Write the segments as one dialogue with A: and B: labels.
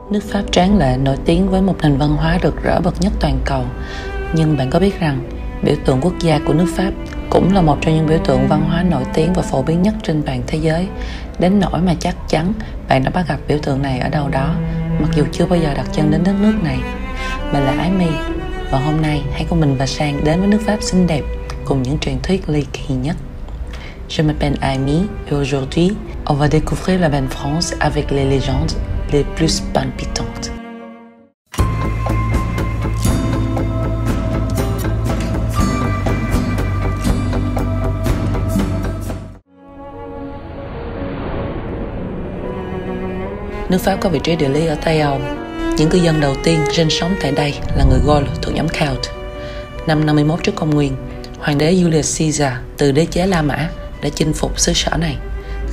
A: Nước Pháp tráng lệ nổi tiếng với một nền văn hóa rực rỡ bậc nhất toàn cầu. Nhưng bạn có biết rằng biểu tượng quốc gia của nước Pháp cũng là một trong những biểu tượng văn hóa nổi tiếng và phổ biến nhất trên toàn thế giới, đến nỗi mà chắc chắn bạn đã bắt gặp biểu tượng này ở đâu đó, mặc dù chưa bao giờ đặt chân đến đất nước này. Mình là Ái My, và hôm nay hãy cùng mình và Sang đến với nước Pháp xinh đẹp cùng những truyền thuyết ly kỳ nhất. Je m'appelle Amy et aujourd'hui, on va découvrir la belle France avec les légendes les plus palpitantes. Nước Pháp có vị trí địa lý ở Tây Âu. Những cư dân đầu tiên sinh sống tại đây là người Gaul thuộc nhóm Celts. Năm 51 trước công nguyên, hoàng đế Julius Caesar từ đế chế La Mã đã chinh phục xứ sở này,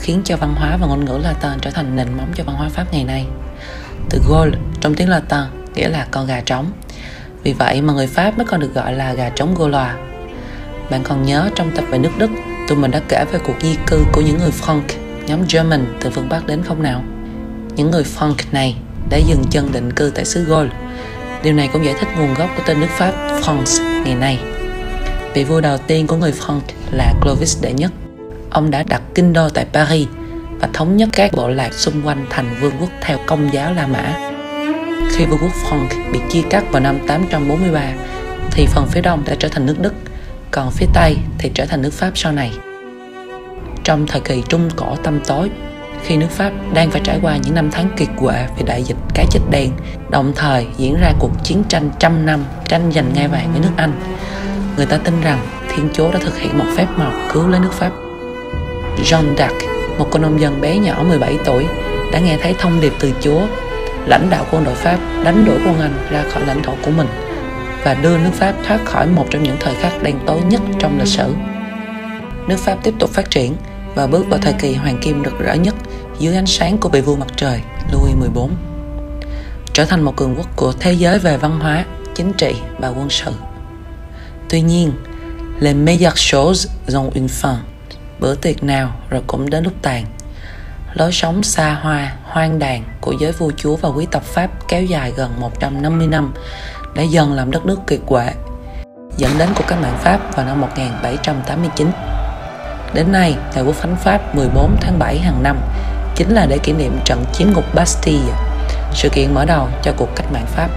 A: khiến cho văn hóa và ngôn ngữ Latin trở thành nền móng cho văn hóa Pháp ngày nay. Từ Gaul trong tiếng Latin nghĩa là con gà trống, vì vậy mà người Pháp mới còn được gọi là gà trống Gaulois. Bạn còn nhớ trong tập về nước Đức, tụi mình đã kể về cuộc di cư của những người Frank, nhóm German từ phương Bắc đến không nào? Những người Frank này đã dừng chân định cư tại xứ Gaul. Điều này cũng giải thích nguồn gốc của tên nước Pháp France ngày nay. Vị vua đầu tiên của người Frank là Clovis đệ nhất. Ông đã đặt kinh đô tại Paris và thống nhất các bộ lạc xung quanh thành vương quốc theo Công giáo La Mã. Khi vương quốc Frank bị chia cắt vào năm 843 thì phần phía đông đã trở thành nước Đức, còn phía tây thì trở thành nước Pháp sau này. Trong thời kỳ Trung Cổ tăm tối, khi nước Pháp đang phải trải qua những năm tháng kiệt quệ vì đại dịch cá chết đen, đồng thời diễn ra cuộc chiến tranh trăm năm tranh giành ngai vàng với nước Anh, người ta tin rằng Thiên Chúa đã thực hiện một phép màu cứu lấy nước Pháp. Jeanne d'Arc, một cô nông dân bé nhỏ 17 tuổi, đã nghe thấy thông điệp từ Chúa, lãnh đạo quân đội Pháp đánh đuổi quân Anh ra khỏi lãnh thổ của mình và đưa nước Pháp thoát khỏi một trong những thời khắc đen tối nhất trong lịch sử. Nước Pháp tiếp tục phát triển và bước vào thời kỳ hoàng kim rực rỡ nhất dưới ánh sáng của vị vua mặt trời Louis XIV, trở thành một cường quốc của thế giới về văn hóa, chính trị và quân sự. Tuy nhiên, les meilleures choses ont une fin. Bữa tiệc nào rồi cũng đến lúc tàn. Lối sống xa hoa, hoang đàn của giới vua chúa và quý tộc Pháp kéo dài gần 150 năm đã dần làm đất nước kiệt quệ, dẫn đến cuộc cách mạng Pháp vào năm 1789. Đến nay, ngày Quốc khánh Pháp 14 tháng 7 hàng năm chính là để kỷ niệm trận chiếm ngục Bastille, sự kiện mở đầu cho cuộc cách mạng Pháp.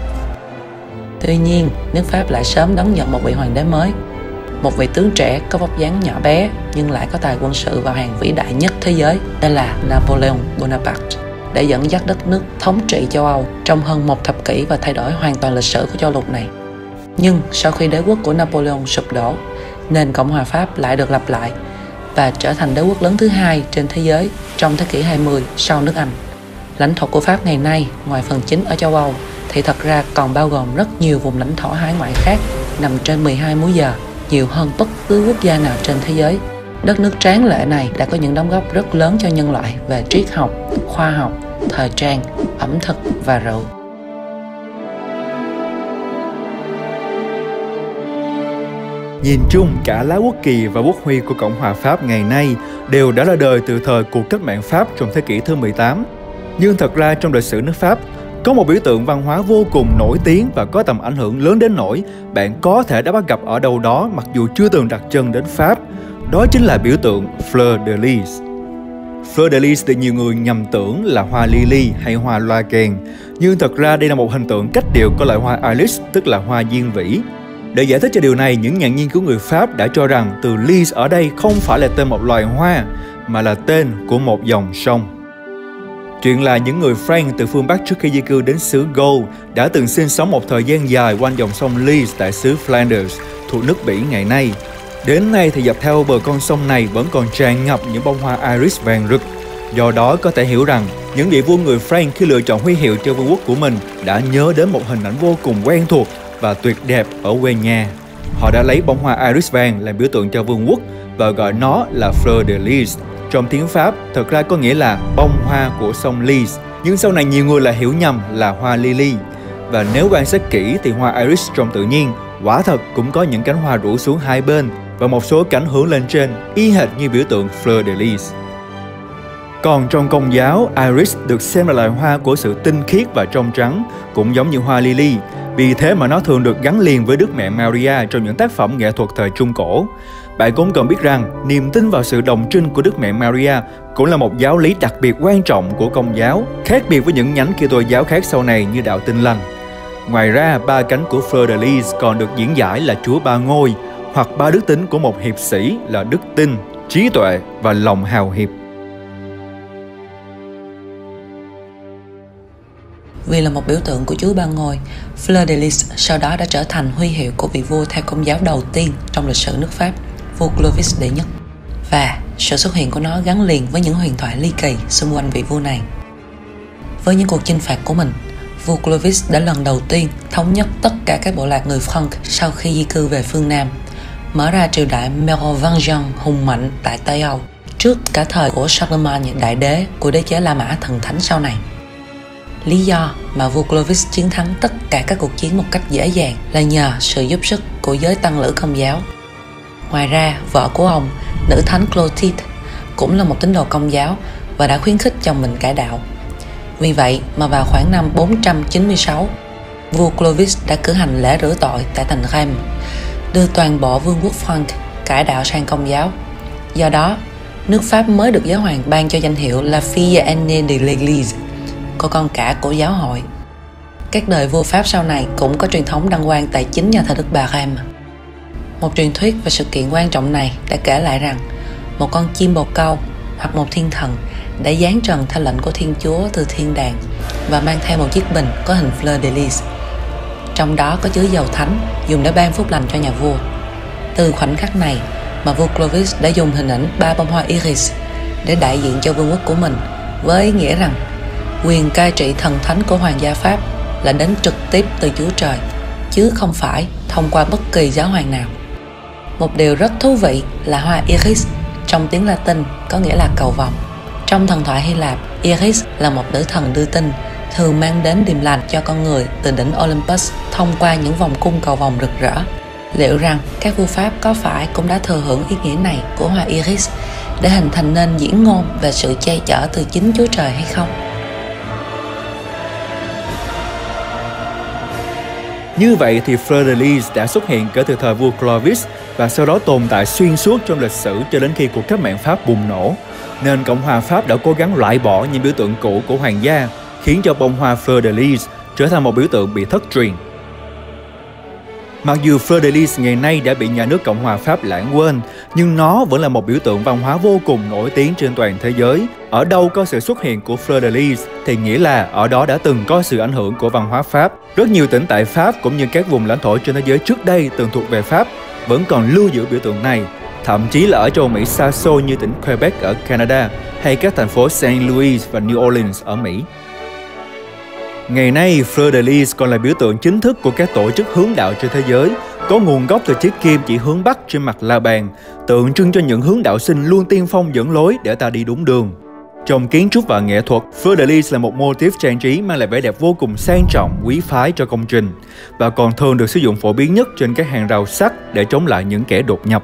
A: Tuy nhiên, nước Pháp lại sớm đón nhận một vị hoàng đế mới, một vị tướng trẻ có vóc dáng nhỏ bé nhưng lại có tài quân sự vào hàng vĩ đại nhất thế giới, đây là Napoleon Bonaparte, để dẫn dắt đất nước thống trị châu Âu trong hơn một thập kỷ và thay đổi hoàn toàn lịch sử của châu lục này. Nhưng sau khi đế quốc của Napoleon sụp đổ, nền Cộng hòa Pháp lại được lập lại và trở thành đế quốc lớn thứ hai trên thế giới trong thế kỷ 20 sau nước Anh. Lãnh thổ của Pháp ngày nay, ngoài phần chính ở châu Âu, thì thật ra còn bao gồm rất nhiều vùng lãnh thổ hải ngoại khác nằm trên 12 múi giờ, nhiều hơn bất cứ quốc gia nào trên thế giới. Đất nước tráng lệ này đã có những đóng góp rất lớn cho nhân loại về triết học, khoa học, thời trang, ẩm thực và rượu.
B: Nhìn chung, cả lá quốc kỳ và quốc huy của Cộng hòa Pháp ngày nay đều đã ra đời từ thời cuộc cách mạng Pháp trong thế kỷ thứ 18. Nhưng thật ra trong lịch sử nước Pháp, có một biểu tượng văn hóa vô cùng nổi tiếng và có tầm ảnh hưởng lớn đến nỗi bạn có thể đã bắt gặp ở đâu đó mặc dù chưa từng đặt chân đến Pháp. Đó chính là biểu tượng Fleur de Lis. Fleur de Lis được nhiều người nhầm tưởng là hoa lily hay hoa loa kèn, nhưng thật ra đây là một hình tượng cách điệu của loại hoa iris, tức là hoa diên vĩ. Để giải thích cho điều này, những nhà nghiên cứu người Pháp đã cho rằng từ Lis ở đây không phải là tên một loài hoa, mà là tên của một dòng sông. Chuyện là những người Frank từ phương Bắc trước khi di cư đến xứ Gaul đã từng sinh sống một thời gian dài quanh dòng sông Lis tại xứ Flanders, thuộc nước Bỉ ngày nay. Đến nay thì dọc theo bờ con sông này vẫn còn tràn ngập những bông hoa iris vàng rực. Do đó có thể hiểu rằng những vị vua người Frank khi lựa chọn huy hiệu cho vương quốc của mình đã nhớ đến một hình ảnh vô cùng quen thuộc và tuyệt đẹp ở quê nhà. Họ đã lấy bông hoa iris vàng làm biểu tượng cho vương quốc và gọi nó là Fleur de Lis. Trong tiếng Pháp, thật ra có nghĩa là bông hoa của sông Lis, nhưng sau này nhiều người lại hiểu nhầm là hoa lily. Và nếu quan sát kỹ thì hoa iris trong tự nhiên quả thật cũng có những cánh hoa rủ xuống hai bên và một số cánh hướng lên trên, y hệt như biểu tượng Fleur de Lis. Còn trong Công giáo, iris được xem là loài hoa của sự tinh khiết và trong trắng, cũng giống như hoa lily. Vì thế mà nó thường được gắn liền với Đức Mẹ Maria trong những tác phẩm nghệ thuật thời Trung Cổ. Bạn cũng cần biết rằng, niềm tin vào sự đồng trinh của Đức Mẹ Maria cũng là một giáo lý đặc biệt quan trọng của Công giáo, khác biệt với những nhánh Kitô giáo khác sau này như đạo Tin Lành. Ngoài ra, 3 cánh của Fleur de Lis còn được diễn giải là Chúa Ba Ngôi, hoặc 3 đức tính của một hiệp sĩ là đức tin, trí tuệ và lòng hào hiệp.
A: Vì là một biểu tượng của Chúa Ba Ngôi, Fleur de Lis sau đó đã trở thành huy hiệu của vị vua theo Công giáo đầu tiên trong lịch sử nước Pháp, vua Clovis đệ nhất. Và sự xuất hiện của nó gắn liền với những huyền thoại ly kỳ xung quanh vị vua này. Với những cuộc chinh phạt của mình, vua Clovis đã lần đầu tiên thống nhất tất cả các bộ lạc người Franc sau khi di cư về phương Nam, mở ra triều đại Merovingian hùng mạnh tại Tây Âu, trước cả thời của Charlemagne đại đế của đế chế La Mã thần thánh sau này. Lý do mà vua Clovis chiến thắng tất cả các cuộc chiến một cách dễ dàng là nhờ sự giúp sức của giới tăng lữ Công giáo. Ngoài ra, vợ của ông, nữ thánh Clotilde, cũng là một tín đồ Công giáo và đã khuyến khích chồng mình cải đạo. Vì vậy mà vào khoảng năm 496, vua Clovis đã cử hành lễ rửa tội tại thành Reims, đưa toàn bộ vương quốc Franc cải đạo sang Công giáo. Do đó, nước Pháp mới được giáo hoàng ban cho danh hiệu La Fille aînée de l'Église, cô con cả của giáo hội. Các đời vua Pháp sau này cũng có truyền thống đăng quang tại chính nhà thờ Đức Bà Reims. Một truyền thuyết về sự kiện quan trọng này đã kể lại rằng một con chim bồ câu hoặc một thiên thần đã giáng trần theo lệnh của Thiên Chúa từ thiên đàng và mang theo một chiếc bình có hình Fleur de Lis. Trong đó có chứa dầu thánh dùng để ban phúc lành cho nhà vua. Từ khoảnh khắc này mà vua Clovis đã dùng hình ảnh 3 bông hoa iris để đại diện cho vương quốc của mình, với ý nghĩa rằng quyền cai trị thần thánh của hoàng gia Pháp là đến trực tiếp từ Chúa Trời, chứ không phải thông qua bất kỳ giáo hoàng nào. Một điều rất thú vị là hoa iris trong tiếng Latin có nghĩa là cầu vồng. Trong thần thoại Hy Lạp, Iris là một nữ thần đưa tin, thường mang đến điềm lành cho con người từ đỉnh Olympus thông qua những vòng cung cầu vồng rực rỡ. Liệu rằng các vua Pháp có phải cũng đã thừa hưởng ý nghĩa này của hoa Iris để hình thành nên diễn ngôn về sự che chở từ chính Chúa Trời hay không?
B: Như vậy thì Fleur de Lis đã xuất hiện kể từ thời vua Clovis và sau đó tồn tại xuyên suốt trong lịch sử cho đến khi cuộc cách mạng Pháp bùng nổ. Nên Cộng hòa Pháp đã cố gắng loại bỏ những biểu tượng cũ của hoàng gia, khiến cho bông hoa Fleur de Lis trở thành một biểu tượng bị thất truyền. Mặc dù Fleur de Lis ngày nay đã bị nhà nước Cộng hòa Pháp lãng quên, nhưng nó vẫn là một biểu tượng văn hóa vô cùng nổi tiếng trên toàn thế giới. Ở đâu có sự xuất hiện của Fleur de Lis thì nghĩa là ở đó đã từng có sự ảnh hưởng của văn hóa Pháp. Rất nhiều tỉnh tại Pháp cũng như các vùng lãnh thổ trên thế giới trước đây từng thuộc về Pháp vẫn còn lưu giữ biểu tượng này, thậm chí là ở châu Mỹ xa xôi như tỉnh Quebec ở Canada hay các thành phố St. Louis và New Orleans ở Mỹ. Ngày nay, Fleur de Lis còn là biểu tượng chính thức của các tổ chức hướng đạo trên thế giới, có nguồn gốc từ chiếc kim chỉ hướng Bắc trên mặt la bàn, tượng trưng cho những hướng đạo sinh luôn tiên phong dẫn lối để ta đi đúng đường. Trong kiến trúc và nghệ thuật, Fleur de Lis là một mô típ trang trí mang lại vẻ đẹp vô cùng sang trọng, quý phái cho công trình và còn thường được sử dụng phổ biến nhất trên các hàng rào sắt để chống lại những kẻ đột nhập.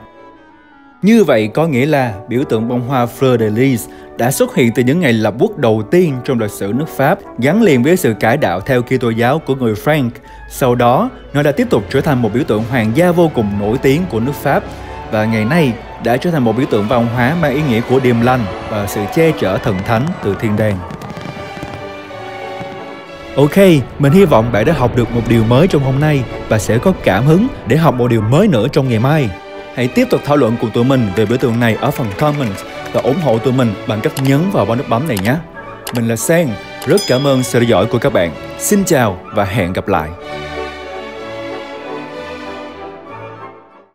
B: Như vậy có nghĩa là biểu tượng bông hoa Fleur de Lis đã xuất hiện từ những ngày lập quốc đầu tiên trong lịch sử nước Pháp, gắn liền với sự cải đạo theo Kitô giáo của người Franc. Sau đó, nó đã tiếp tục trở thành một biểu tượng hoàng gia vô cùng nổi tiếng của nước Pháp và ngày nay đã trở thành một biểu tượng văn hóa mang ý nghĩa của điềm lành và sự che chở thần thánh từ thiên đàng. Ok, mình hy vọng bạn đã học được một điều mới trong hôm nay và sẽ có cảm hứng để học một điều mới nữa trong ngày mai. Hãy tiếp tục thảo luận cùng tụi mình về biểu tượng này ở phần comment và ủng hộ tụi mình bằng cách nhấn vào nút bấm này nhé. Mình là Sang, rất cảm ơn sự theo dõi của các bạn. Xin chào và hẹn gặp lại.